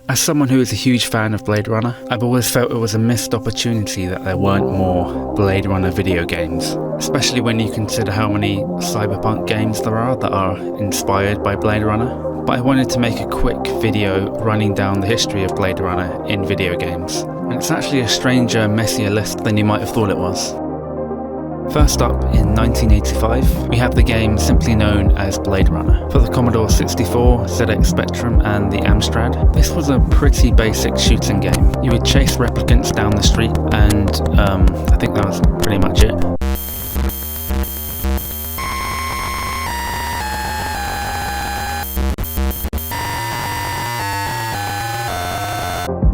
As someone who is a huge fan of Blade Runner, I've always felt it was a missed opportunity that there weren't more Blade Runner video games, especially when you consider how many cyberpunk games there are that are inspired by Blade Runner. But I wanted to make a quick video running down the history of Blade Runner in video games, and it's actually a stranger, messier list than you might have thought it was. First up, in 1985, we have the game simply known as Blade Runner. For the Commodore 64, ZX Spectrum and the Amstrad, this was a pretty basic shooting game. You would chase replicants down the street and I think that was pretty much it.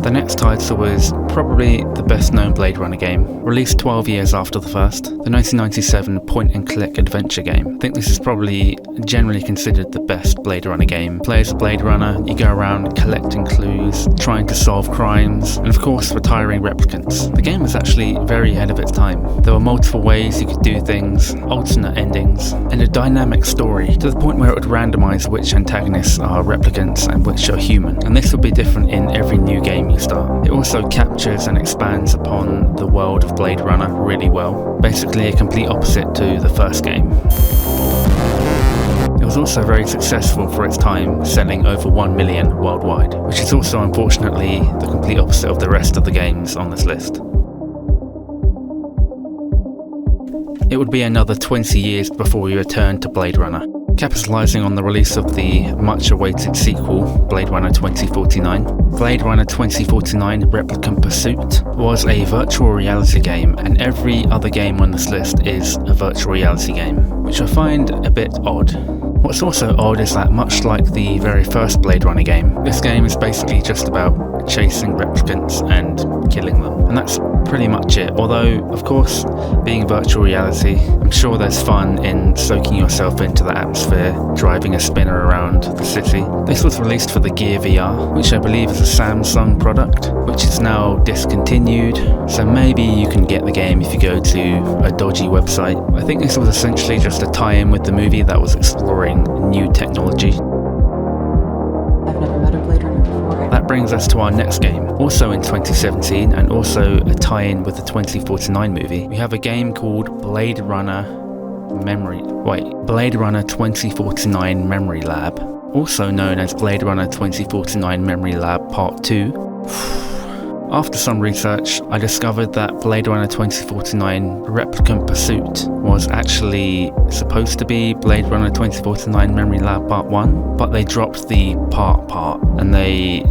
The next title was probably the best known Blade Runner game, released 12 years after the first, the 1997 point-and-click adventure game. I think this is probably generally considered the best Blade Runner game. Play as a Blade Runner, you go around collecting clues, trying to solve crimes, and of course retiring replicants. The game was actually very ahead of its time. There were multiple ways you could do things, alternate endings, and a dynamic story, to the point where it would randomize which antagonists are replicants and which are human, and this would be different in every new game you start. It also captures and expands upon the world of Blade Runner really well, basically a complete opposite to the first game. It was also very successful for its time, selling over 1 million worldwide, which is also unfortunately the complete opposite of the rest of the games on this list. It would be another 20 years before we returned to Blade Runner, capitalizing on the release of the much-awaited sequel, Blade Runner 2049. Blade Runner 2049 Replicant Pursuit was a virtual reality game, and every other game on this list is a virtual reality game, which I find a bit odd. What's also odd is that, much like the very first Blade Runner game, this game is basically just about chasing replicants and killing them, and that's pretty much it. Although, of course, being virtual reality, I'm sure there's fun in soaking yourself into the atmosphere, driving a spinner around the city. This was released for the Gear VR, which I believe is a Samsung product, which is now discontinued, so maybe you can get the game if you go to a dodgy website. I think this was essentially just a tie-in with the movie that was exploring new technology. I've never met a Blade Runner before. That brings us to our next game, also in 2017 and also a tie-in with the 2049 movie. We have a game called Blade Runner 2049 Memory Lab, also known as Blade Runner 2049 Memory Lab Part 2. After some research, I discovered that Blade Runner 2049 Replicant Pursuit was actually supposed to be Blade Runner 2049 Memory Lab Part 1, but they dropped the part, and they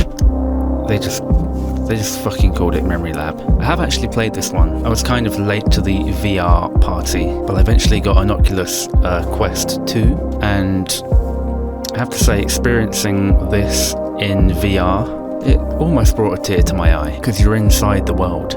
just fucking called it Memory Lab. I have actually played this one. I was kind of late to the VR party, but I eventually got an Oculus Quest 2, and I have to say, experiencing this in VR, it almost brought a tear to my eye, because you're inside the world.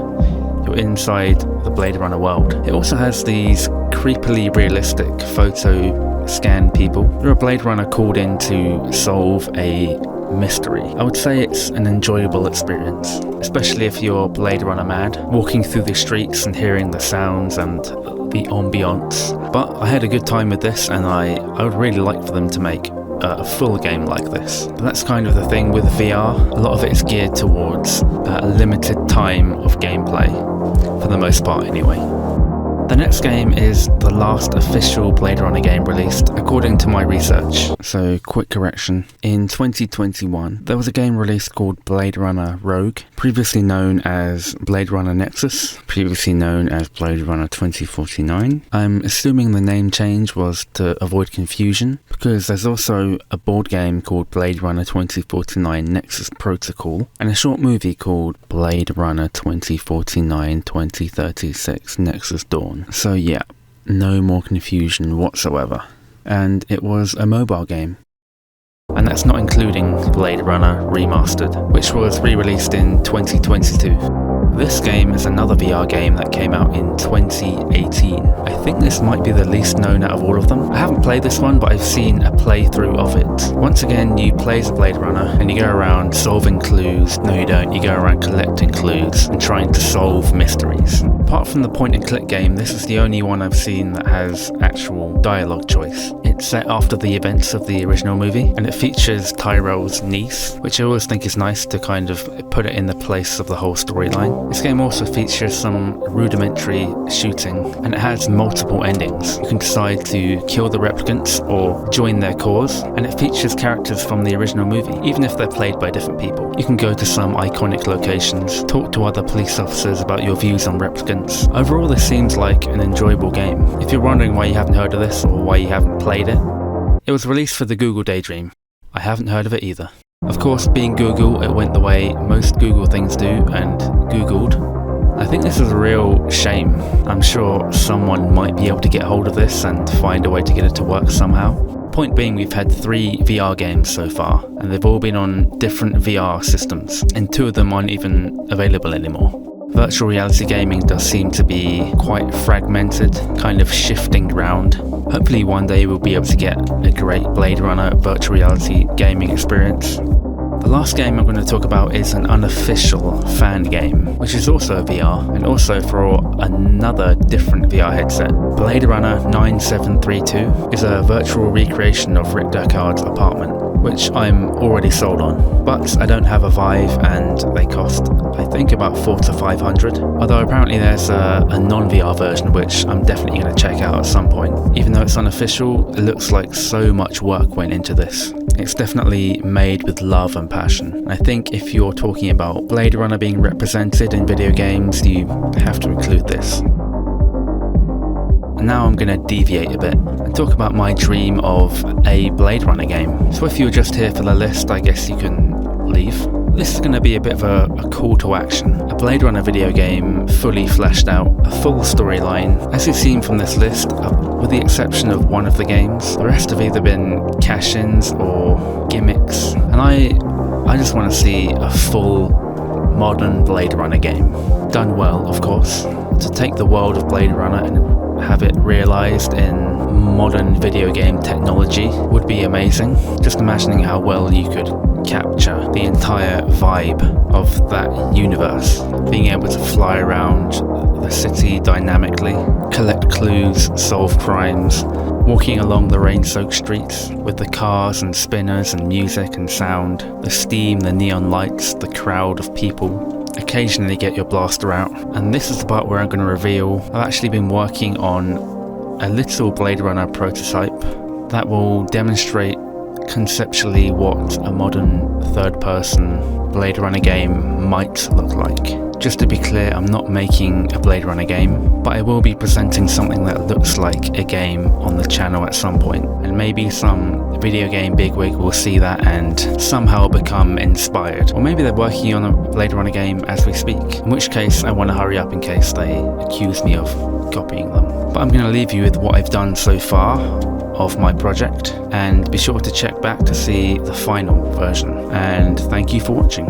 You're inside the Blade Runner world. It also has these creepily realistic photo scan people. You're a Blade Runner called in to solve a mystery. I would say it's an enjoyable experience, especially if you're Blade Runner mad, walking through the streets and hearing the sounds and the ambiance. But I had a good time with this, and I would really like for them to make a full game like this. But that's kind of the thing with VR. A lot of it is geared towards a limited time of gameplay, for the most part anyway. The next game is the last official Blade Runner game released, according to my research. So, quick correction. In 2021, there was a game released called Blade Runner Rogue, previously known as Blade Runner Nexus, previously known as Blade Runner 2049. I'm assuming the name change was to avoid confusion, because there's also a board game called Blade Runner 2049 Nexus Protocol, and a short movie called Blade Runner 2049 2036 Nexus Dawn. So yeah, no more confusion whatsoever. And it was a mobile game. And that's not including Blade Runner Remastered, which was re-released in 2022. This game is another VR game that came out in 2018. I think this might be the least known out of all of them. I haven't played this one, but I've seen a playthrough of it. Once again, you play as a Blade Runner and you go around solving clues. No, you don't. You go around collecting clues and trying to solve mysteries. Apart from the point and click game, this is the only one I've seen that has actual dialogue choice. It's set after the events of the original movie, and it features Tyrell's niece, which I always think is nice to kind of put it in the place of the whole storyline. This game also features some rudimentary shooting, and it has multiple endings. You can decide to kill the replicants or join their cause, and it features characters from the original movie, even if they're played by different people. You can go to some iconic locations, talk to other police officers about your views on replicants. Overall, this seems like an enjoyable game. If you're wondering why you haven't heard of this or why you haven't played it, it was released for the Google Daydream. I haven't heard of it either. Of course, being Google, it went the way most Google things do, and Googled. I think this is a real shame. I'm sure someone might be able to get hold of this and find a way to get it to work somehow. Point being, we've had 3 VR games so far, and they've all been on different VR systems, and 2 of them aren't even available anymore. Virtual reality gaming does seem to be quite fragmented, kind of shifting around. Hopefully one day we'll be able to get a great Blade Runner virtual reality gaming experience. The last game I'm going to talk about is an unofficial fan game, which is also VR, and also for another different VR headset. Blade Runner 9732 is a virtual recreation of Rick Deckard's apartment, which I'm already sold on, but I don't have a Vive and they cost, I think, about $400 to $500, although apparently there's a non-VR version which I'm definitely going to check out at some point. Even though it's unofficial, it looks like so much work went into this. It's definitely made with love and passion. I think if you're talking about Blade Runner being represented in video games, you have to include this. And now I'm going to deviate a bit and talk about my dream of a Blade Runner game. So if you're just here for the list, I guess you can leave. This is going to be a bit of a call to action. A Blade Runner video game fully fleshed out, a full storyline. As you've seen from this list, with the exception of one of the games, the rest have either been cash-ins or gimmicks. And I just want to see a full modern Blade Runner game. Done well, of course. To take the world of Blade Runner and have it realized in modern video game technology would be amazing. Just imagining how well you could capture the entire vibe of that universe. Being able to fly around the city dynamically, collect clues, solve crimes, walking along the rain-soaked streets with the cars and spinners and music and sound, the steam, the neon lights, the crowd of people. Occasionally get your blaster out. And this is the part where I'm going to reveal I've actually been working on a little Blade Runner prototype that will demonstrate conceptually what a modern third-person Blade Runner game might look like. Just to be clear, I'm not making a Blade Runner game, but I will be presenting something that looks like a game on the channel at some point, and maybe some video game bigwig will see that and somehow become inspired. Or maybe they're working on a Blade Runner game as we speak, in which case I want to hurry up in case they accuse me of copying them. But I'm going to leave you with what I've done so far of my project, and be sure to check back to see the final version. And thank you for watching.